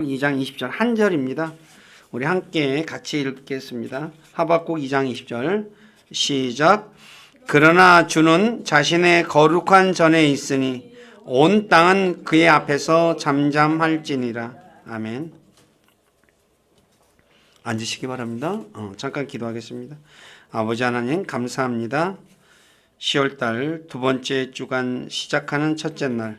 2장 20절 한 절입니다. 우리 함께 같이 읽겠습니다. 하박국 2장 20절 시작. 그러나 주는 자신의 거룩한 전에 있으니 온 땅은 그의 앞에서 잠잠할지니라. 아멘. 앉으시기 바랍니다. 잠깐 기도하겠습니다. 아버지 하나님 감사합니다. 10월달 두 번째 주간 시작하는 첫째 날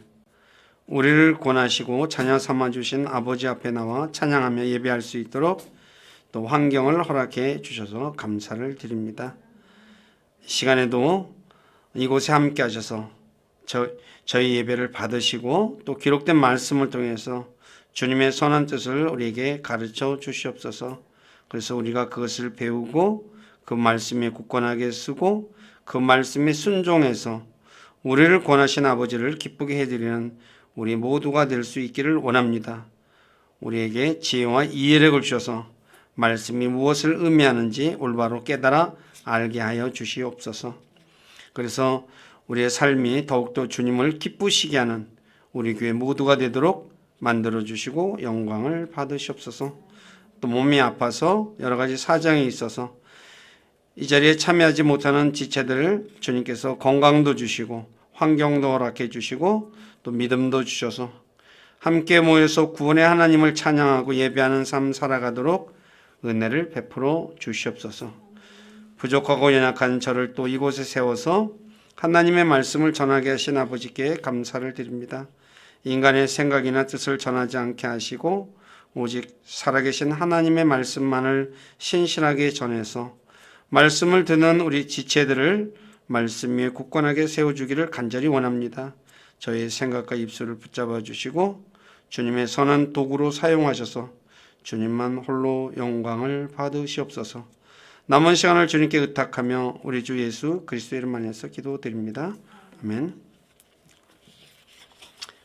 우리를 권하시고 자녀 삼아주신 아버지 앞에 나와 찬양하며 예배할 수 있도록 또 환경을 허락해 주셔서 감사를 드립니다. 시간에도 이곳에 함께 하셔서 저희 예배를 받으시고 또 기록된 말씀을 통해서 주님의 선한 뜻을 우리에게 가르쳐 주시옵소서. 그래서 우리가 그것을 배우고 그 말씀에 굳건하게 쓰고 그 말씀에 순종해서 우리를 권하신 아버지를 기쁘게 해드리는 우리 모두가 될 수 있기를 원합니다. 우리에게 지혜와 이해력을 주셔서 말씀이 무엇을 의미하는지 올바로 깨달아 알게 하여 주시옵소서. 그래서 우리의 삶이 더욱더 주님을 기쁘시게 하는 우리 교회 모두가 되도록 만들어 주시고 영광을 받으시옵소서. 또 몸이 아파서 여러 가지 사정이 있어서 이 자리에 참여하지 못하는 지체들을 주님께서 건강도 주시고 환경도 허락해 주시고 또 믿음도 주셔서 함께 모여서 구원의 하나님을 찬양하고 예배하는 삶 살아가도록 은혜를 베풀어 주시옵소서. 부족하고 연약한 저를 또 이곳에 세워서 하나님의 말씀을 전하게 하신 아버지께 감사를 드립니다. 인간의 생각이나 뜻을 전하지 않게 하시고 오직 살아계신 하나님의 말씀만을 신실하게 전해서 말씀을 듣는 우리 지체들을 말씀 위에 굳건하게 세워주기를 간절히 원합니다. 저의 생각과 입술을 붙잡아 주시고 주님의 선한 도구로 사용하셔서 주님만 홀로 영광을 받으시옵소서. 남은 시간을 주님께 의탁하며 우리 주 예수 그리스도의 이름 안에서 기도드립니다. 아멘.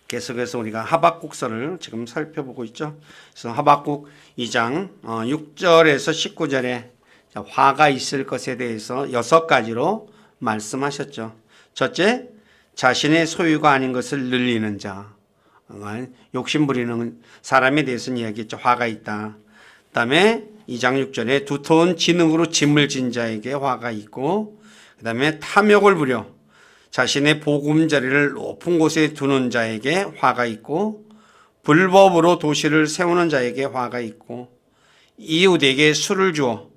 계속해서 우리가 하박국서를 지금 살펴보고 있죠. 그래서 하박국 2장 6절에서 19절에 화가 있을 것에 대해서 6가지로 말씀하셨죠. 첫째, 자신의 소유가 아닌 것을 늘리는 자, 욕심 부리는 사람에 대해서는 이야기했죠. 화가 있다. 그 다음에 2장 6절에 두터운 지능으로 짐을 진 자에게 화가 있고, 그 다음에 탐욕을 부려 자신의 보금자리를 높은 곳에 두는 자에게 화가 있고, 불법으로 도시를 세우는 자에게 화가 있고, 이웃에게 술을 주어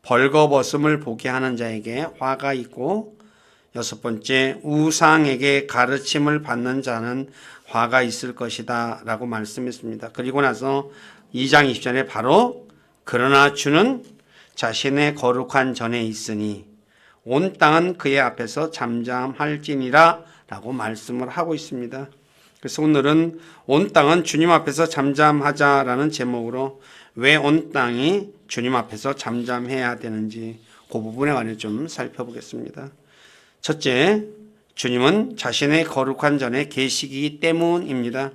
벌거벗음을 보게 하는 자에게 화가 있고, 6번째, 우상에게 가르침을 받는 자는 화가 있을 것이다 라고 말씀했습니다. 그리고 나서 2장 20절에 바로 그러나 주는 자신의 거룩한 전에 있으니 온 땅은 그의 앞에서 잠잠할지니라 라고 말씀을 하고 있습니다. 그래서 오늘은 온 땅은 주님 앞에서 잠잠하자라는 제목으로 왜 온 땅이 주님 앞에서 잠잠해야 되는지 그 부분에 관해 좀 살펴보겠습니다. 첫째, 주님은 자신의 거룩한 전에 계시기 때문입니다.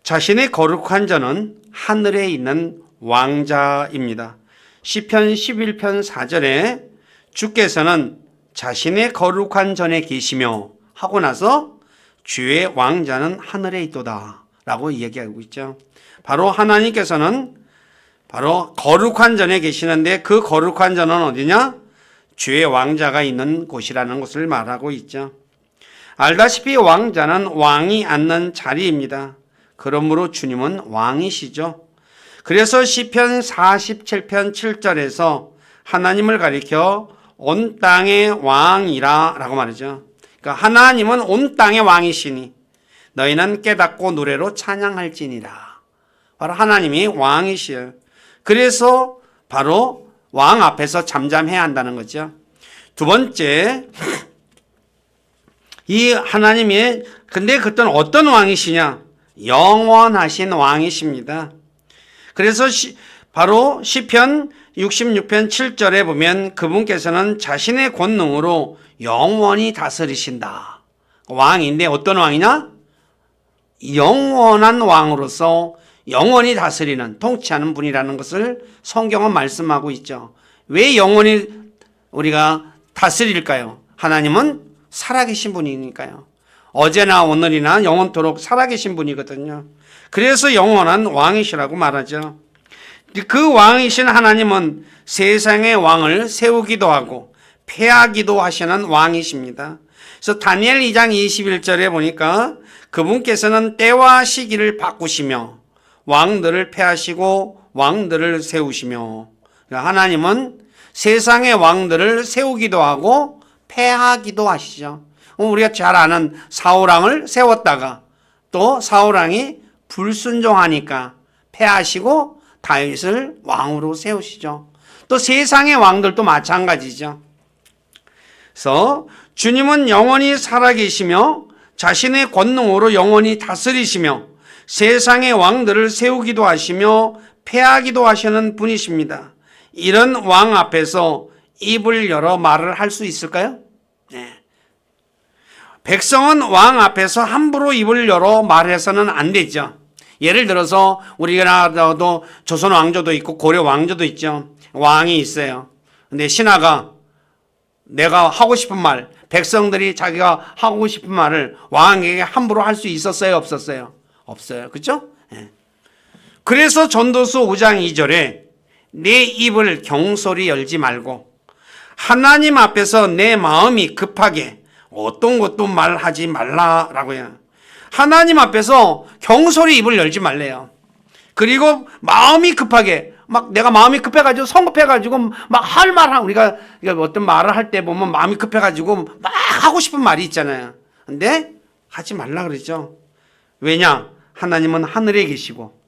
자신의 거룩한 전은 하늘에 있는 왕자입니다. 시편 11편 4절에 주께서는 자신의 거룩한 전에 계시며 하고 나서 주의 왕자는 하늘에 있도다 라고 얘기하고 있죠. 바로 하나님께서는 바로 거룩한 전에 계시는데 그 거룩한 전은 어디냐? 주의 왕자가 있는 곳이라는 것을 말하고 있죠. 알다시피 왕자는 왕이 앉는 자리입니다. 그러므로 주님은 왕이시죠. 그래서 시편 47편 7절에서 하나님을 가리켜 온 땅의 왕이라 라고 말하죠. 그러니까 하나님은 온 땅의 왕이시니 너희는 깨닫고 노래로 찬양할지니라. 바로 하나님이 왕이시에요. 그래서 바로 왕 앞에서 잠잠해야 한다는 거죠. 두 번째, 이 하나님이 근데 그때는 어떤 왕이시냐? 영원하신 왕이십니다. 그래서 바로 시편 66편 7절에 보면 그분께서는 자신의 권능으로 영원히 다스리신다. 왕인데 어떤 왕이냐? 영원한 왕으로서 영원히 다스리는 통치하는 분이라는 것을 성경은 말씀하고 있죠. 왜 영원히 우리가 다스릴까요? 하나님은 살아계신 분이니까요. 어제나 오늘이나 영원토록 살아계신 분이거든요. 그래서 영원한 왕이시라고 말하죠. 그 왕이신 하나님은 세상의 왕을 세우기도 하고 패하기도 하시는 왕이십니다. 그래서 다니엘 2장 21절에 보니까 그분께서는 때와 시기를 바꾸시며 왕들을 패하시고 왕들을 세우시며, 하나님은 세상의 왕들을 세우기도 하고 패하기도 하시죠. 우리가 잘 아는 사울왕을 세웠다가 또 사울왕이 불순종하니까 패하시고 다윗을 왕으로 세우시죠. 또 세상의 왕들도 마찬가지죠. 그래서 주님은 영원히 살아계시며 자신의 권능으로 영원히 다스리시며 세상의 왕들을 세우기도 하시며 패하기도 하시는 분이십니다. 이런 왕 앞에서 입을 열어 말을 할 수 있을까요? 네. 백성은 왕 앞에서 함부로 입을 열어 말해서는 안 되죠. 예를 들어서 우리나라도 조선 왕조도 있고 고려 왕조도 있죠. 왕이 있어요. 근데 신하가 내가 하고 싶은 말, 백성들이 자기가 하고 싶은 말을 왕에게 함부로 할 수 있었어요, 없었어요? 없어요. 그렇죠? 네. 그래서 전도서 5장 2절에 내 입을 경솔히 열지 말고 하나님 앞에서 내 마음이 급하게 어떤 것도 말하지 말라라고요. 하나님 앞에서 경솔히 입을 열지 말래요. 그리고 마음이 급하게 막 내가 마음이 급해가지고 성급해가지고 막 할 말, 우리가 어떤 말을 할 때 보면 마음이 급해가지고 막 하고 싶은 말이 있잖아요. 근데 하지 말라 그러죠. 왜냐? 하나님은 하늘에 계시고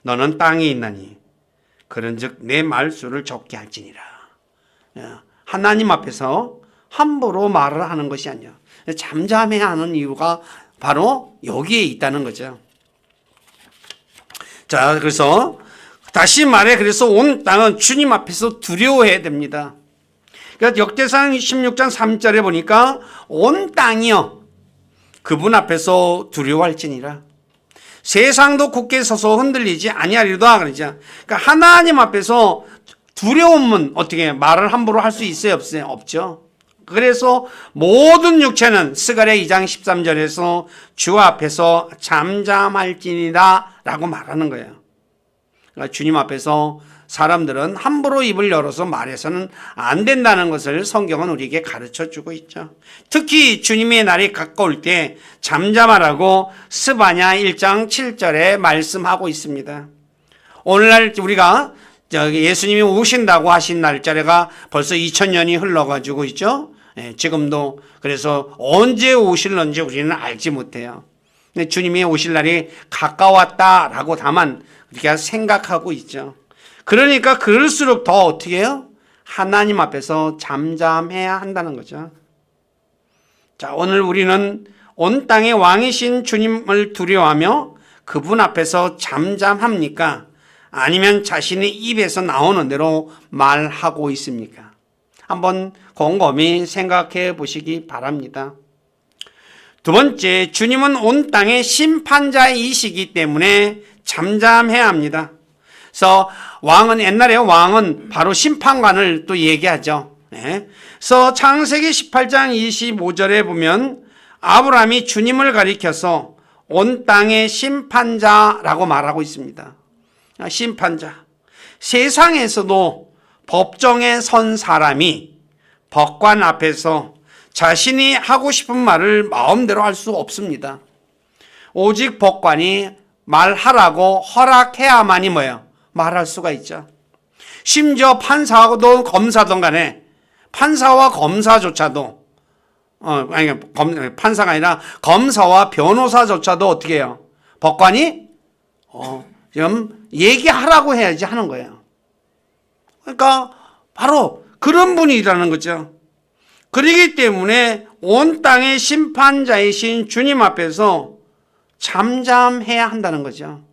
너는 땅에 있나니 그런즉 내 말수를 적게 할지니라. 하나님 앞에서 함부로 말을 하는 것이 아니야. 잠잠해야 하는 이유가 바로 여기에 있다는 거죠. 자, 그래서 다시 말해, 그래서 온 땅은 주님 앞에서 두려워해야 됩니다. 그러니까 역대상 16장 3절에 보니까 온 땅이요 그분 앞에서 두려워할지니라. 세상도 굳게 서서 흔들리지 아니하리로다 그러죠. 그러니까 하나님 앞에서 두려움은 어떻게 말을 함부로 할 수 있어요, 없어요? 없죠. 그래서 모든 육체는 스가랴 2장 13절에서 주 앞에서 잠잠할지니라 라고 말하는 거예요. 그러니까 주님 앞에서 사람들은 함부로 입을 열어서 말해서는 안 된다는 것을 성경은 우리에게 가르쳐 주고 있죠. 특히 주님의 날이 가까울 때 잠잠하라고 스바냐 1장 7절에 말씀하고 있습니다. 오늘날 우리가 예수님이 오신다고 하신 날짜가 벌써 2000년이 흘러가지고 있죠. 지금도 그래서 언제 오실런지 우리는 알지 못해요. 근데 주님이 오실 날이 가까웠다라고 다만 우리가 생각하고 있죠. 그러니까 그럴수록 더 어떻게 해요? 하나님 앞에서 잠잠해야 한다는 거죠. 자, 오늘 우리는 온 땅의 왕이신 주님을 두려워하며 그분 앞에서 잠잠합니까? 아니면 자신의 입에서 나오는 대로 말하고 있습니까? 한번 곰곰이 생각해 보시기 바랍니다. 두 번째, 주님은 온 땅의 심판자이시기 때문에 잠잠해야 합니다. 그래서 왕은, 옛날에 왕은 바로 심판관을 또 얘기하죠. 그래서 창세기 18장 25절에 보면 아브라함이 주님을 가리켜서 온 땅의 심판자라고 말하고 있습니다. 심판자. 세상에서도 법정에 선 사람이 법관 앞에서 자신이 하고 싶은 말을 마음대로 할 수 없습니다. 오직 법관이 말하라고 허락해야만이 뭐예요? 말할 수가 있죠. 심지어 판사하고도 검사든 간에 판사와 검사조차도 판사가 아니라 검사와 변호사조차도 어떻게 해요? 법관이 좀 얘기하라고 해야지 하는 거예요. 그러니까 바로 그런 분이라는 거죠. 그렇기 때문에 온 땅의 심판자이신 주님 앞에서 잠잠해야 한다는 거죠.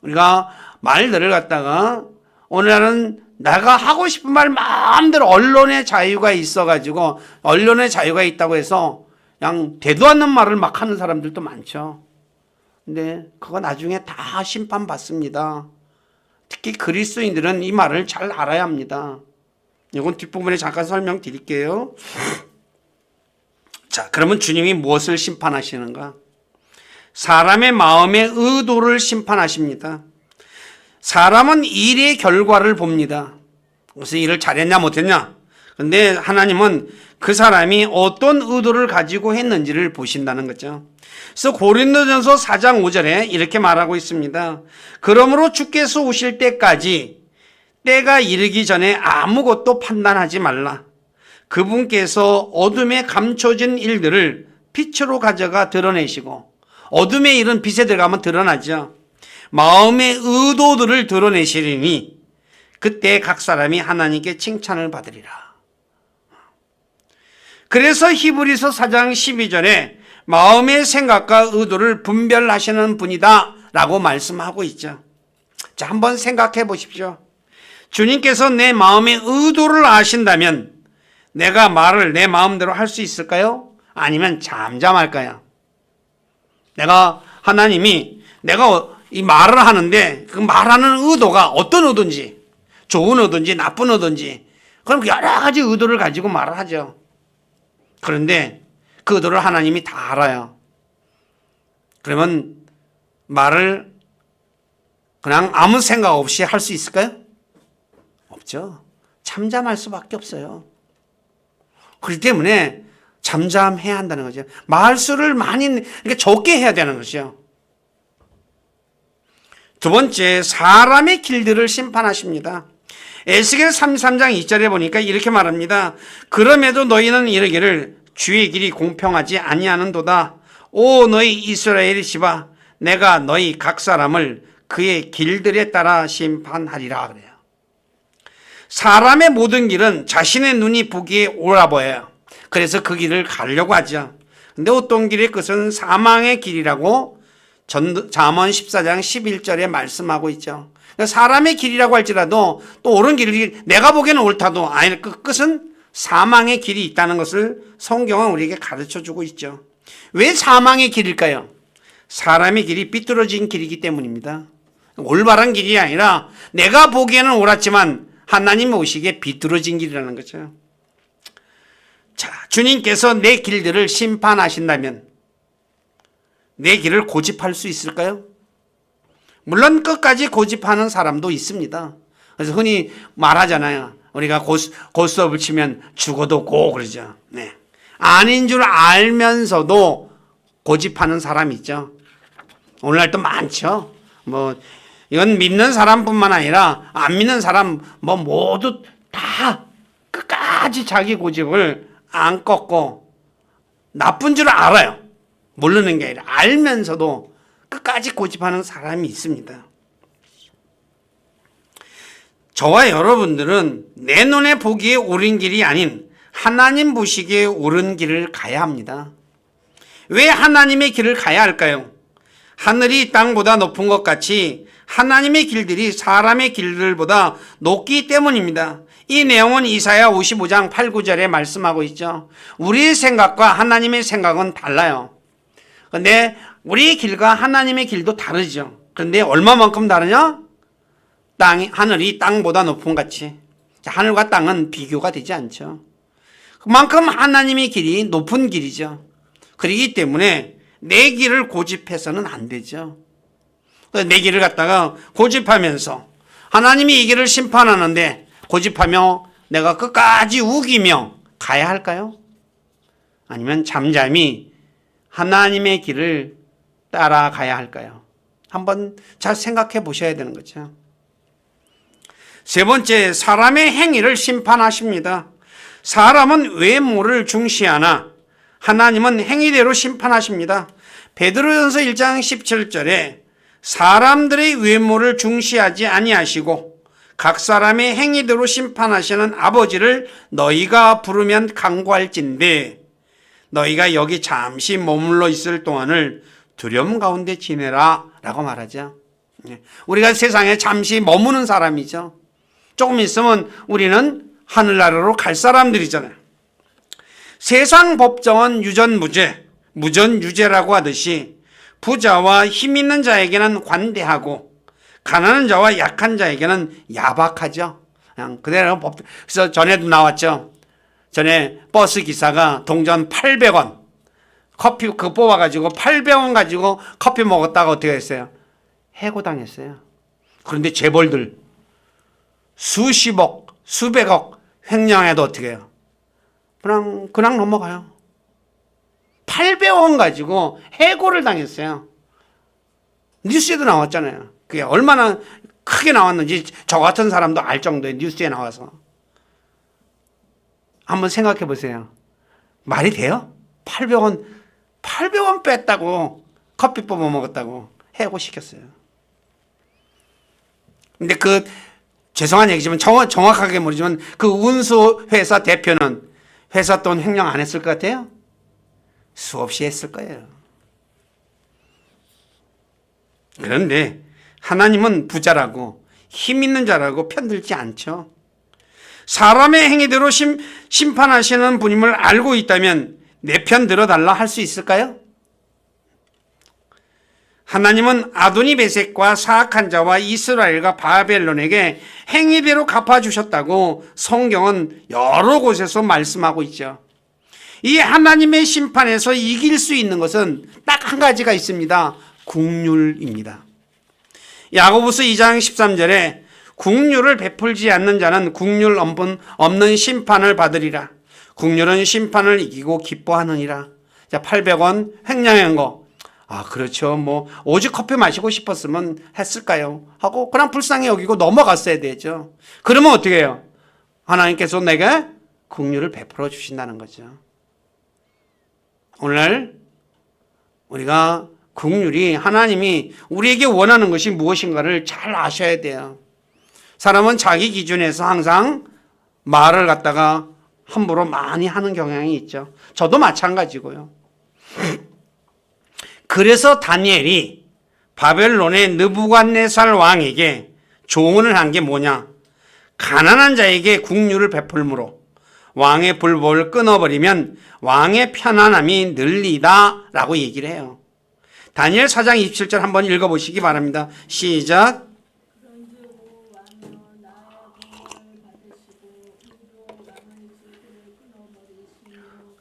우리가 말들을 갖다가 오늘날은 내가 하고 싶은 말 마음대로 언론의 자유가 있어가지고 언론의 자유가 있다고 해서 그냥 되도 않는 말을 막 하는 사람들도 많죠. 근데 그거 나중에 다 심판받습니다. 특히 그리스도인들은 이 말을 잘 알아야 합니다. 이건 뒷부분에 잠깐 설명드릴게요. 자, 그러면 주님이 무엇을 심판하시는가? 사람의 마음의 의도를 심판하십니다. 사람은 일의 결과를 봅니다. 무슨 일을 잘했냐 못했냐. 근데 하나님은 그 사람이 어떤 의도를 가지고 했는지를 보신다는 거죠. 그래서 고린도전서 4장 5절에 이렇게 말하고 있습니다. 그러므로 주께서 오실 때까지 때가 이르기 전에 아무것도 판단하지 말라. 그분께서 어둠에 감춰진 일들을 빛으로 가져가 드러내시고, 어둠의 일은 빛에 들어가면 드러나죠. 마음의 의도들을 드러내시리니 그때 각 사람이 하나님께 칭찬을 받으리라. 그래서 히브리서 4장 12절에 마음의 생각과 의도를 분별하시는 분이다 라고 말씀하고 있죠. 자, 한번 생각해 보십시오. 주님께서 내 마음의 의도를 아신다면 내가 말을 내 마음대로 할 수 있을까요? 아니면 잠잠할까요? 하나님이 내가 이 말을 하는데 그 말하는 의도가 어떤 의도인지, 좋은 의도인지 나쁜 의도인지, 그럼 여러 가지 의도를 가지고 말을 하죠. 그런데 그 의도를 하나님이 다 알아요. 그러면 말을 그냥 아무 생각 없이 할 수 있을까요? 없죠. 잠잠할 수밖에 없어요. 그렇기 때문에 잠잠해야 한다는 거죠. 말수를 그러니까 적게 해야 되는 거죠. 두 번째, 사람의 길들을 심판하십니다. 에스겔 33장 2절에 보니까 이렇게 말합니다. 그럼에도 너희는 이르기를 주의 길이 공평하지 아니하는도다. 오 너희 이스라엘의 집아, 내가 너희 각 사람을 그의 길들에 따라 심판하리라 그래요. 사람의 모든 길은 자신의 눈이 보기에 옳아 보여요. 그래서 그 길을 가려고 하죠. 근데 어떤 길의 끝은 사망의 길이라고 잠언 14장 11절에 말씀하고 있죠. 사람의 길이라고 할지라도 또 옳은 길이 내가 보기에는 옳다도 아니 그 끝은 사망의 길이 있다는 것을 성경은 우리에게 가르쳐주고 있죠. 왜 사망의 길일까요? 사람의 길이 삐뚤어진 길이기 때문입니다. 올바른 길이 아니라 내가 보기에는 옳았지만 하나님 보시기에 비뚤어진 길이라는 거죠. 자, 주님께서 내 길들을 심판하신다면 내 길을 고집할 수 있을까요? 물론 끝까지 고집하는 사람도 있습니다. 그래서 흔히 말하잖아요. 우리가 고스톱을 치면 죽어도 고 그러죠. 네. 아닌 줄 알면서도 고집하는 사람이 있죠. 오늘날도 많죠. 이건 믿는 사람뿐만 아니라 안 믿는 사람 모두 다 끝까지 자기 고집을 안 꺾고 나쁜 줄 알아요. 모르는 게 아니라 알면서도 끝까지 고집하는 사람이 있습니다. 저와 여러분들은 내 눈에 보기에 옳은 길이 아닌 하나님 보시기에 옳은 길을 가야 합니다. 왜 하나님의 길을 가야 할까요? 하늘이 땅보다 높은 것 같이 하나님의 길들이 사람의 길들보다 높기 때문입니다. 이 내용은 이사야 55장 8, 9절에 말씀하고 있죠. 우리의 생각과 하나님의 생각은 달라요. 그런데 우리의 길과 하나님의 길도 다르죠. 그런데 얼마만큼 다르냐? 하늘이 땅보다 높은 같이. 하늘과 땅은 비교가 되지 않죠. 그만큼 하나님의 길이 높은 길이죠. 그렇기 때문에 내 길을 고집해서는 안 되죠. 내 길을 갖다가 고집하면서 하나님이 이 길을 심판하는데 고집하며 내가 끝까지 우기며 가야 할까요? 아니면 잠잠히 하나님의 길을 따라가야 할까요? 한번 잘 생각해 보셔야 되는 거죠. 세 번째, 사람의 행위를 심판하십니다. 사람은 외모를 중시하나 하나님은 행위대로 심판하십니다. 베드로전서 1장 17절에 사람들의 외모를 중시하지 아니하시고 각 사람의 행위대로 심판하시는 아버지를 너희가 부르면 간구할진대 너희가 여기 잠시 머물러 있을 동안을 두려움 가운데 지내라 라고 말하죠. 우리가 세상에 잠시 머무는 사람이죠. 조금 있으면 우리는 하늘나라로 갈 사람들이잖아요. 세상 법정은 유전무죄, 무전유죄라고 하듯이 부자와 힘 있는 자에게는 관대하고 가난한 자와 약한 자에게는 야박하죠. 그냥 그대로 법. 그래서 전에도 나왔죠. 전에 버스 기사가 동전 800원 커피 그거 뽑아가지고 800원 가지고 커피 먹었다가 어떻게 했어요? 해고당했어요. 그런데 재벌들 수십억, 수백억 횡령해도 어떻게 해요? 그냥 넘어가요. 800원 가지고 해고를 당했어요. 뉴스에도 나왔잖아요. 그게 얼마나 크게 나왔는지 저 같은 사람도 알 정도의 뉴스에 나와서. 한번 생각해 보세요. 말이 돼요? 800원 뺐다고 커피 뽑아 먹었다고 해고시켰어요. 근데 죄송한 얘기지만 정확하게 모르지만 그 운수회사 대표는 회사 돈 횡령 안 했을 것 같아요? 수없이 했을 거예요. 그런데 하나님은 부자라고 힘 있는 자라고 편들지 않죠. 사람의 행위대로 심판하시는 분임을 알고 있다면 내 편 들어달라 할 수 있을까요? 하나님은 아도니베섹과 사악한 자와 이스라엘과 바벨론에게 행위대로 갚아주셨다고 성경은 여러 곳에서 말씀하고 있죠. 이 하나님의 심판에서 이길 수 있는 것은 딱 한 가지가 있습니다. 긍휼입니다. 야고보서 2장 13절에 긍휼을 베풀지 않는 자는 긍휼 없는 심판을 받으리라. 긍휼은 심판을 이기고 기뻐하느니라. 자, 800원 횡령한 거. 그렇죠. 오직 커피 마시고 싶었으면 했을까요? 하고 그냥 불쌍히 여기고 넘어갔어야 되죠. 그러면 어떻게 해요? 하나님께서 내게 긍휼을 베풀어 주신다는 거죠. 오늘 우리가 긍휼이 하나님이 우리에게 원하는 것이 무엇인가를 잘 아셔야 돼요. 사람은 자기 기준에서 항상 말을 갖다가 함부로 많이 하는 경향이 있죠. 저도 마찬가지고요. 그래서 다니엘이 바벨론의 느부갓네살 왕에게 조언을 한 게 뭐냐? 가난한 자에게 긍휼을 베풀므로 왕의 불법을 끊어버리면 왕의 편안함이 늘리다 라고 얘기를 해요. 다니엘 4장 27절 한번 읽어보시기 바랍니다. 시작.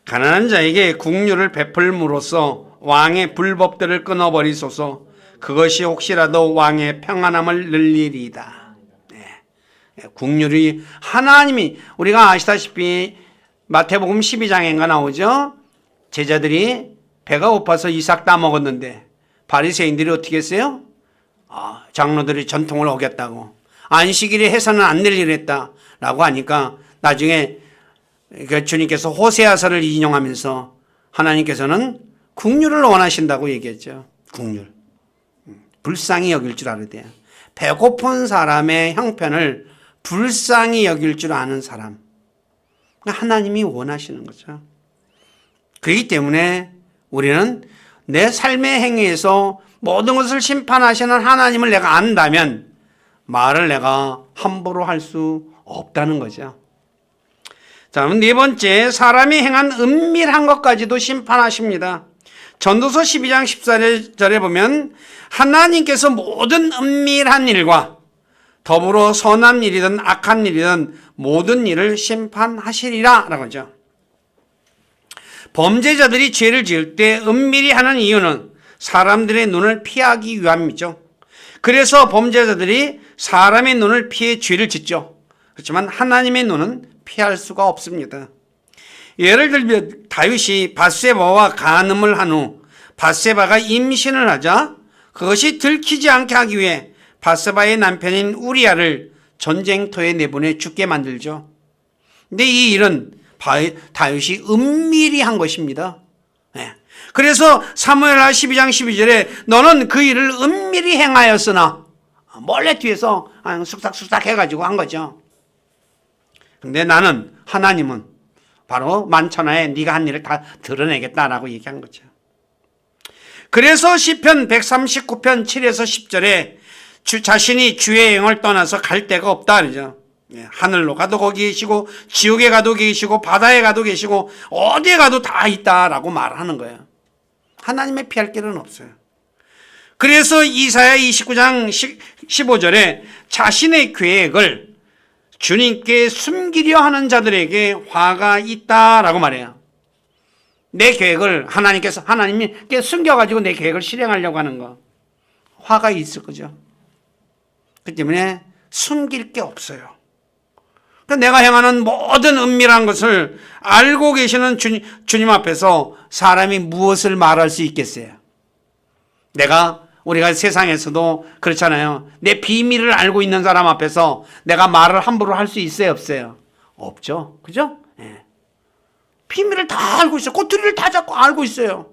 가난한 자에게 긍휼을 베풀므로써 왕의 불법들을 끊어버리소서. 그것이 혹시라도 왕의 평안함을 늘리리이다. 긍휼이 하나님이 우리가 아시다시피 마태복음 12장인가 나오죠. 제자들이 배가 고파서 이삭 따먹었는데 바리새인들이 어떻게 했어요? 장로들이 전통을 어겼다고 안식일에 해서는 안 낼 일을 했다라고 하니까 나중에 주님께서 호세아서를 인용하면서 하나님께서는 긍휼을 원하신다고 얘기했죠. 긍휼. 불쌍히 여길 줄 알아야 돼요. 배고픈 사람의 형편을 불쌍히 여길 줄 아는 사람. 하나님이 원하시는 거죠. 그렇기 때문에 우리는 내 삶의 행위에서 모든 것을 심판하시는 하나님을 내가 안다면 말을 내가 함부로 할 수 없다는 거죠. 자, 그럼 네 번째, 사람이 행한 은밀한 것까지도 심판하십니다. 전도서 12장 14절에 보면 하나님께서 모든 은밀한 일과 더불어 선한 일이든 악한 일이든 모든 일을 심판하시리라 라고 하죠. 범죄자들이 죄를 지을 때 은밀히 하는 이유는 사람들의 눈을 피하기 위함이죠. 그래서 범죄자들이 사람의 눈을 피해 죄를 짓죠. 그렇지만 하나님의 눈은 피할 수가 없습니다. 예를 들면 다윗이 밧세바와 간음을 한 후 밧세바가 임신을 하자 그것이 들키지 않게 하기 위해 밧세바의 남편인 우리아를 전쟁터에 내보내 죽게 만들죠. 근데 이 일은 다윗이 은밀히 한 것입니다. 그래서 사무엘하 12장 12절에 너는 그 일을 은밀히 행하였으나 몰래 뒤에서 쑥삭쑥삭 해가지고 한 거죠. 근데 나는 하나님은 바로 만천하에 네가 한 일을 다 드러내겠다라고 얘기한 거죠. 그래서 시편 139편 7에서 10절에 자신이 주의 영을 떠나서 갈 데가 없다 그러죠. 하늘로 가도 거기 계시고 지옥에 가도 계시고 바다에 가도 계시고 어디에 가도 다 있다라고 말하는 거예요. 하나님의 피할 길은 없어요. 그래서 이사야 29장 15절에 자신의 계획을 주님께 숨기려 하는 자들에게 화가 있다라고 말해요. 내 계획을 하나님께 숨겨가지고 내 계획을 실행하려고 하는 거. 화가 있을 거죠. 그렇기 때문에 숨길 게 없어요. 그러니까 내가 행하는 모든 은밀한 것을 알고 계시는 주님 앞에서 사람이 무엇을 말할 수 있겠어요? 우리가 세상에서도 그렇잖아요. 내 비밀을 알고 있는 사람 앞에서 내가 말을 함부로 할 수 있어요, 없어요? 없죠. 그죠? 예. 비밀을 다 알고 있어요. 꼬투리를 다 잡고 알고 있어요.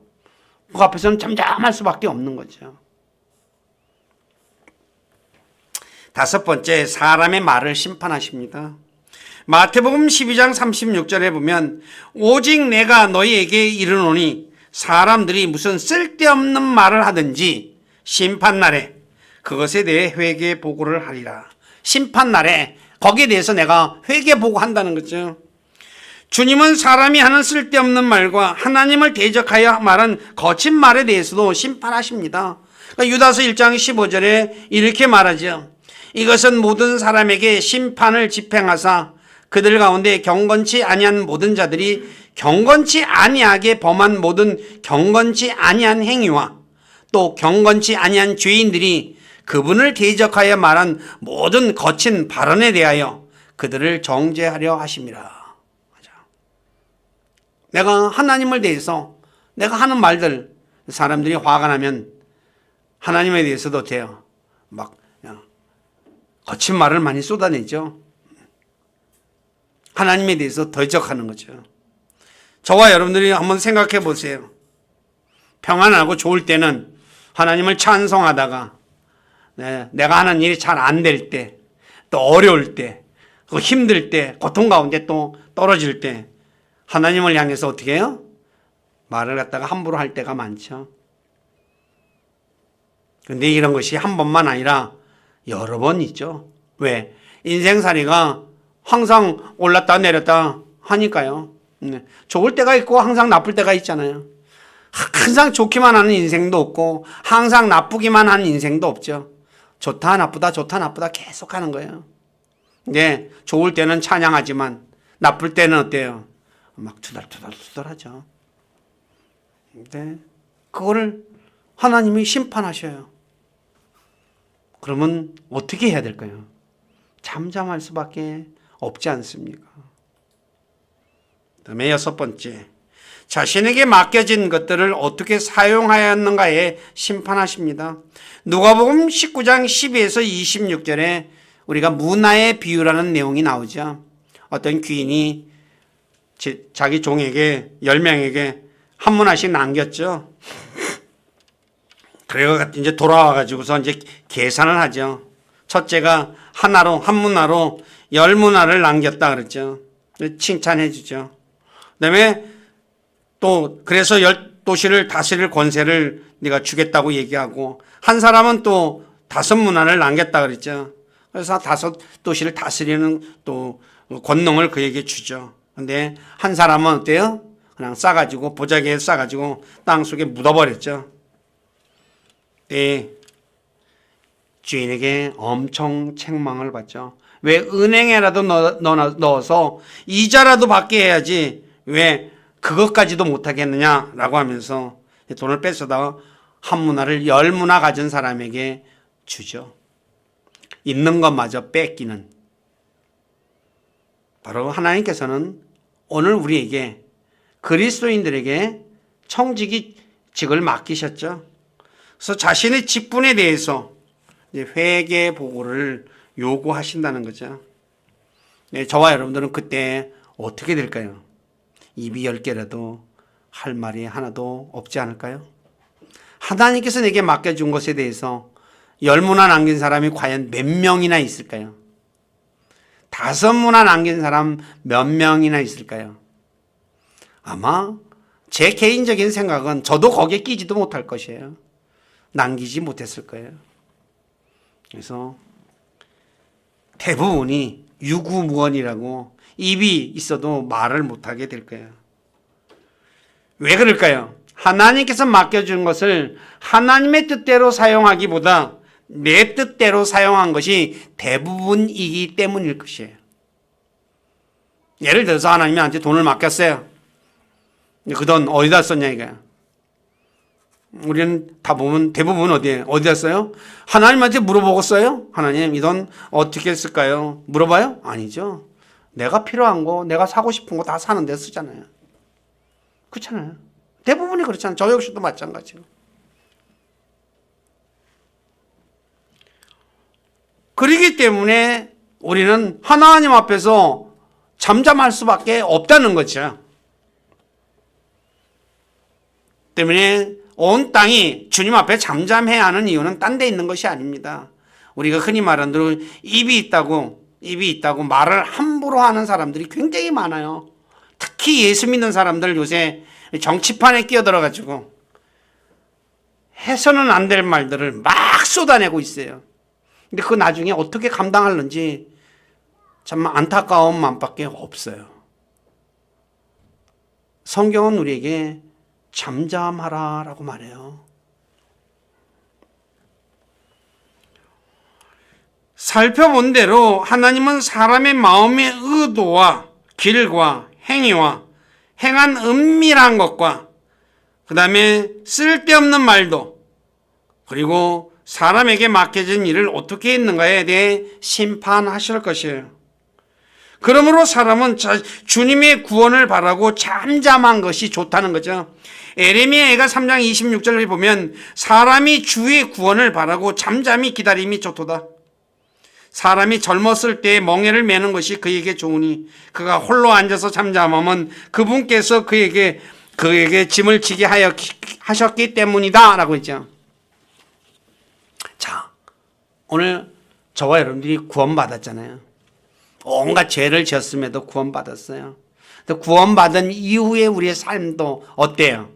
그 앞에서는 잠잠할 수밖에 없는 거죠. 다섯 번째, 사람의 말을 심판하십니다. 마태복음 12장 36절에 보면 오직 내가 너희에게 이르노니 사람들이 무슨 쓸데없는 말을 하든지 심판날에 그것에 대해 회개 보고를 하리라. 심판날에 거기에 대해서 내가 회개 보고한다는 거죠. 주님은 사람이 하는 쓸데없는 말과 하나님을 대적하여 말한 거친 말에 대해서도 심판하십니다. 그러니까 유다서 1장 15절에 이렇게 말하죠. 이것은 모든 사람에게 심판을 집행하사 그들 가운데 경건치 아니한 모든 자들이 경건치 아니하게 범한 모든 경건치 아니한 행위와 또 경건치 아니한 죄인들이 그분을 대적하여 말한 모든 거친 발언에 대하여 그들을 정죄하려 하심이라. 내가 하나님을 대해서 내가 하는 말들, 사람들이 화가 나면 하나님에 대해서도 돼요. 막 거친 말을 많이 쏟아내죠. 하나님에 대해서 대적하는 거죠. 저와 여러분들이 한번 생각해 보세요. 평안하고 좋을 때는 하나님을 찬송하다가 내가 하는 일이 잘 안 될 때, 또 어려울 때, 힘들 때, 고통 가운데 또 떨어질 때 하나님을 향해서 어떻게 해요? 말을 갖다가 함부로 할 때가 많죠. 근데 이런 것이 한 번만 아니라 여러 번 있죠. 왜? 인생살이가 항상 올랐다 내렸다 하니까요. 좋을 때가 있고 항상 나쁠 때가 있잖아요. 항상 좋기만 하는 인생도 없고 항상 나쁘기만 하는 인생도 없죠. 좋다 나쁘다 좋다 나쁘다 계속 하는 거예요. 네, 좋을 때는 찬양하지만 나쁠 때는 어때요? 막 투덜투덜하죠. 근데 그거를 하나님이 심판하셔요. 그러면 어떻게 해야 될까요? 잠잠할 수밖에 없지 않습니까? 그다음에 여섯 번째, 자신에게 맡겨진 것들을 어떻게 사용하였는가에 심판하십니다. 누가복음 19장 12에서 26절에 우리가 문화의 비유라는 내용이 나오죠. 어떤 귀인이 자기 종에게 10명에게 한 문화씩 남겼죠. 그래서 이제 돌아와가지고서 이제 계산을 하죠. 첫째가 한 문화로 10문화를 남겼다 그랬죠. 칭찬해 주죠. 그 다음에 또 그래서 10도시를 다스릴 권세를 네가 주겠다고 얘기하고, 한 사람은 또 5문화를 남겼다 그랬죠. 그래서 5도시를 다스리는 또 권능을 그에게 주죠. 근데 한 사람은 어때요? 그냥 싸가지고 보자기에 싸가지고 땅 속에 묻어버렸죠. 네, 주인에게 엄청 책망을 받죠. 왜 은행에라도 넣어서 이자라도 받게 해야지 왜 그것까지도 못하겠느냐라고 하면서 돈을 뺏어다 한 문화를 10문화 가진 사람에게 주죠. 있는 것마저 뺏기는. 바로 하나님께서는 오늘 우리에게, 그리스도인들에게 청지기직을 맡기셨죠. 그래서 자신의 직분에 대해서 회개 보고를 요구하신다는 거죠. 네, 저와 여러분들은 그때 어떻게 될까요? 입이 10개라도 할 말이 하나도 없지 않을까요? 하나님께서 내게 맡겨준 것에 대해서 10문화 남긴 사람이 과연 몇 명이나 있을까요? 5문화 남긴 사람 몇 명이나 있을까요? 아마 제 개인적인 생각은 저도 거기에 끼지도 못할 것이에요. 남기지 못했을 거예요. 그래서 대부분이 유구무원이라고 입이 있어도 말을 못하게 될 거예요. 왜 그럴까요? 하나님께서 맡겨준 것을 하나님의 뜻대로 사용하기보다 내 뜻대로 사용한 것이 대부분이기 때문일 것이에요. 예를 들어서 하나님이 나한테 돈을 맡겼어요. 그 돈 어디다 썼냐 이거야. 우리는 다 보면 대부분 어디다 써요? 하나님한테 물어보고 써요? 하나님 이 돈 어떻게 쓸까요? 물어봐요? 아니죠. 내가 필요한 거, 내가 사고 싶은 거 다 사는 데 쓰잖아요. 그렇잖아요. 대부분이 그렇잖아요. 저 역시도 마찬가지고. 그렇기 때문에 우리는 하나님 앞에서 잠잠할 수밖에 없다는 거죠. 때문에 온 땅이 주님 앞에 잠잠해야 하는 이유는 딴 데 있는 것이 아닙니다. 우리가 흔히 말하는 대로 입이 있다고 말을 함부로 하는 사람들이 굉장히 많아요. 특히 예수 믿는 사람들 요새 정치판에 끼어들어가지고 해서는 안 될 말들을 막 쏟아내고 있어요. 근데 그 나중에 어떻게 감당하는지 참 안타까운 마음밖에 없어요. 성경은 우리에게 잠잠하라라고 말해요. 살펴본 대로 하나님은 사람의 마음의 의도와 길과 행위와 행한 은밀한 것과 그 다음에 쓸데없는 말도 그리고 사람에게 맡겨진 일을 어떻게 했는가에 대해 심판하실 것이에요. 그러므로 사람은 주님의 구원을 바라고 잠잠한 것이 좋다는 거죠. 에레미야가 3장 26절을 보면 사람이 주의 구원을 바라고 잠잠히 기다림이 좋도다. 사람이 젊었을 때에 멍에를 매는 것이 그에게 좋으니 그가 홀로 앉아서 잠잠하면 그분께서 그에게 짐을 지게 하셨기 때문이다 라고 했죠. 자, 오늘 저와 여러분들이 구원받았잖아요. 온갖 죄를 지었음에도 구원받았어요. 구원받은 이후에 우리의 삶도 어때요?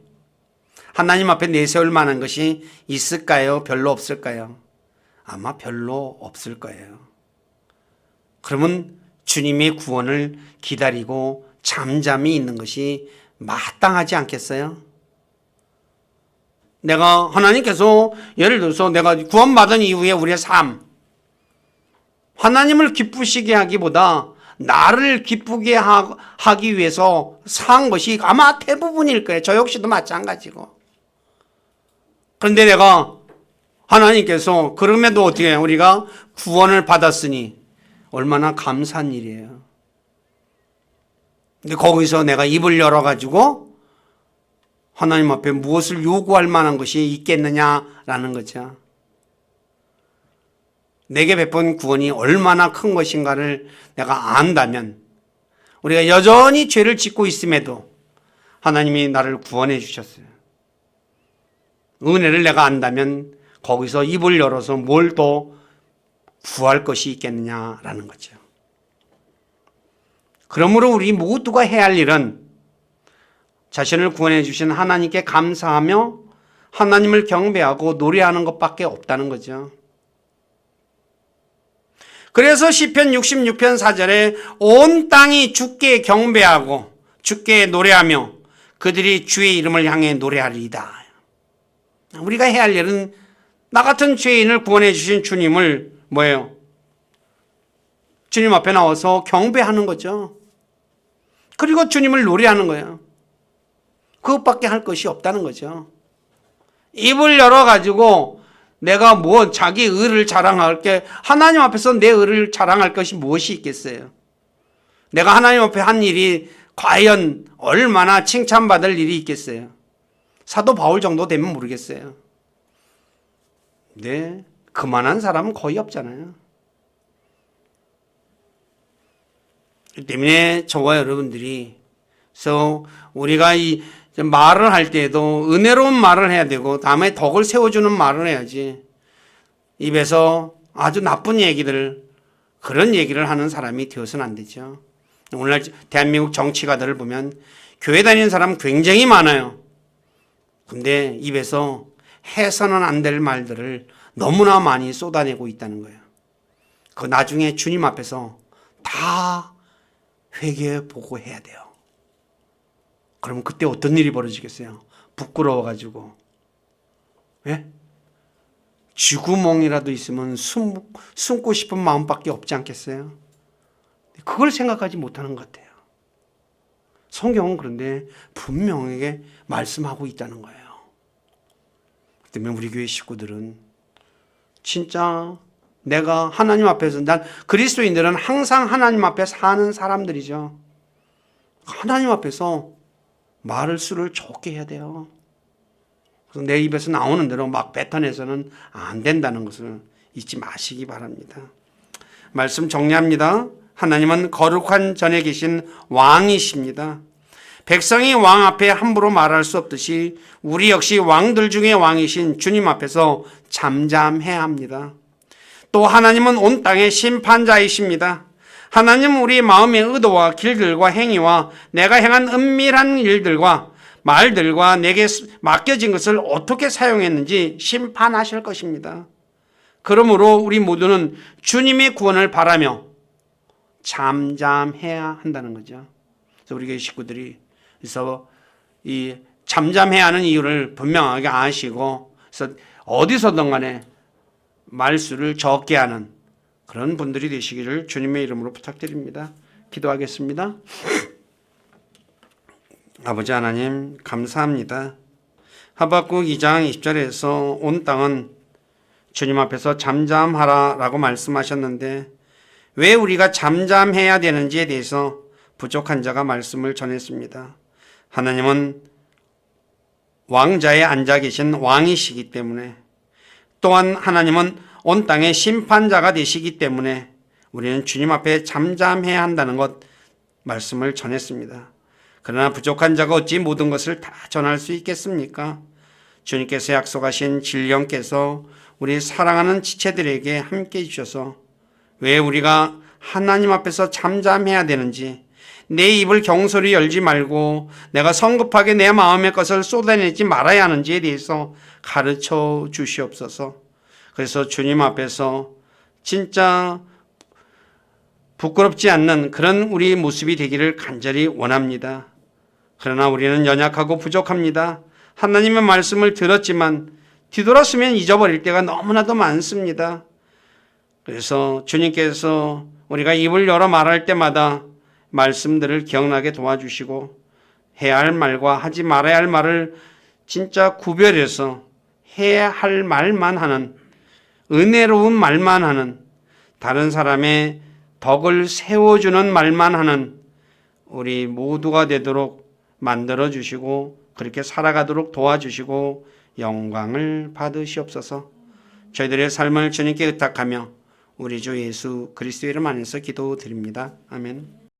하나님 앞에 내세울 만한 것이 있을까요? 별로 없을까요? 아마 별로 없을 거예요. 그러면 주님의 구원을 기다리고 잠잠히 있는 것이 마땅하지 않겠어요? 내가 하나님께서 예를 들어서 내가 구원받은 이후에 우리의 삶 하나님을 기쁘시게 하기보다 나를 기쁘게 하기 위해서 산 것이 아마 대부분일 거예요. 저 역시도 마찬가지고. 그런데 내가 하나님께서 그럼에도 어떻게 해요? 우리가 구원을 받았으니 얼마나 감사한 일이에요. 근데 거기서 내가 입을 열어가지고 하나님 앞에 무엇을 요구할 만한 것이 있겠느냐라는 거죠. 내게 베푼 구원이 얼마나 큰 것인가를 내가 안다면 우리가 여전히 죄를 짓고 있음에도 하나님이 나를 구원해 주셨어요. 은혜를 내가 안다면 거기서 입을 열어서 뭘 또 구할 것이 있겠느냐라는 거죠. 그러므로 우리 모두가 해야 할 일은 자신을 구원해 주신 하나님께 감사하며 하나님을 경배하고 노래하는 것밖에 없다는 거죠. 그래서 시편 66편 4절에 온 땅이 주께 경배하고 주께 노래하며 그들이 주의 이름을 향해 노래하리이다. 우리가 해야 할 일은 나 같은 죄인을 구원해 주신 주님을 뭐예요? 주님 앞에 나와서 경배하는 거죠. 그리고 주님을 노래하는 거예요. 그것밖에 할 것이 없다는 거죠. 입을 열어가지고 내가 자기 의를 자랑할 게 하나님 앞에서 내 의를 자랑할 것이 무엇이 있겠어요? 내가 하나님 앞에 한 일이 과연 얼마나 칭찬받을 일이 있겠어요? 사도 바울 정도 되면 모르겠어요. 네, 그만한 사람은 거의 없잖아요. 그 때문에 저와 여러분들이 그래서 우리가 이 말을 할 때에도 은혜로운 말을 해야 되고 다음에 덕을 세워주는 말을 해야지 입에서 아주 나쁜 얘기들 그런 얘기를 하는 사람이 되어서는 안 되죠. 오늘날 대한민국 정치가들을 보면 교회 다니는 사람 굉장히 많아요. 근데 입에서 해서는 안 될 말들을 너무나 많이 쏟아내고 있다는 거예요. 그 나중에 주님 앞에서 다 회개해 보고 해야 돼요. 그러면 그때 어떤 일이 벌어지겠어요? 부끄러워가지고 예? 쥐구멍이라도 있으면 숨고 싶은 마음밖에 없지 않겠어요? 그걸 생각하지 못하는 것 같아요. 성경은 그런데 분명하게 말씀하고 있다는 거예요. 그렇다면 우리 교회 식구들은 진짜 내가 하나님 앞에서, 난 그리스도인들은 항상 하나님 앞에 사는 사람들이죠. 하나님 앞에서 말을 수를 적게 해야 돼요. 그래서 내 입에서 나오는 대로 막 뱉어내서는 안 된다는 것을 잊지 마시기 바랍니다. 말씀 정리합니다. 하나님은 거룩한 전에 계신 왕이십니다. 백성이 왕 앞에 함부로 말할 수 없듯이 우리 역시 왕들 중에 왕이신 주님 앞에서 잠잠해야 합니다. 또 하나님은 온 땅의 심판자이십니다. 하나님은 우리 마음의 의도와 길들과 행위와 내가 행한 은밀한 일들과 말들과 내게 맡겨진 것을 어떻게 사용했는지 심판하실 것입니다. 그러므로 우리 모두는 주님의 구원을 바라며 잠잠해야 한다는 거죠. 그래서 우리 교회 식구들이 그래서 이 잠잠해야 하는 이유를 분명하게 아시고, 그래서 어디서든 간에 말수를 적게 하는 그런 분들이 되시기를 주님의 이름으로 부탁드립니다. 기도하겠습니다. 아버지 하나님 감사합니다. 하박국 2장 20절에서 온 땅은 주님 앞에서 잠잠하라 라고 말씀하셨는데 왜 우리가 잠잠해야 되는지에 대해서 부족한 자가 말씀을 전했습니다. 하나님은 왕자에 앉아 계신 왕이시기 때문에, 또한 하나님은 온 땅의 심판자가 되시기 때문에 우리는 주님 앞에 잠잠해야 한다는 것 말씀을 전했습니다. 그러나 부족한 자가 어찌 모든 것을 다 전할 수 있겠습니까? 주님께서 약속하신 진령께서 우리 사랑하는 지체들에게 함께 해주셔서 왜 우리가 하나님 앞에서 잠잠해야 되는지, 내 입을 경솔히 열지 말고 내가 성급하게 내 마음의 것을 쏟아내지 말아야 하는지에 대해서 가르쳐 주시옵소서. 그래서 주님 앞에서 진짜 부끄럽지 않는 그런 우리 모습이 되기를 간절히 원합니다. 그러나 우리는 연약하고 부족합니다. 하나님의 말씀을 들었지만 뒤돌았으면 잊어버릴 때가 너무나도 많습니다. 그래서 주님께서 우리가 입을 열어 말할 때마다 말씀들을 기억나게 도와주시고 해야 할 말과 하지 말아야 할 말을 진짜 구별해서 해야 할 말만 하는, 은혜로운 말만 하는, 다른 사람의 덕을 세워주는 말만 하는 우리 모두가 되도록 만들어주시고 그렇게 살아가도록 도와주시고 영광을 받으시옵소서. 저희들의 삶을 주님께 의탁하며 우리 주 예수 그리스도의 이름 안에서 기도드립니다. 아멘.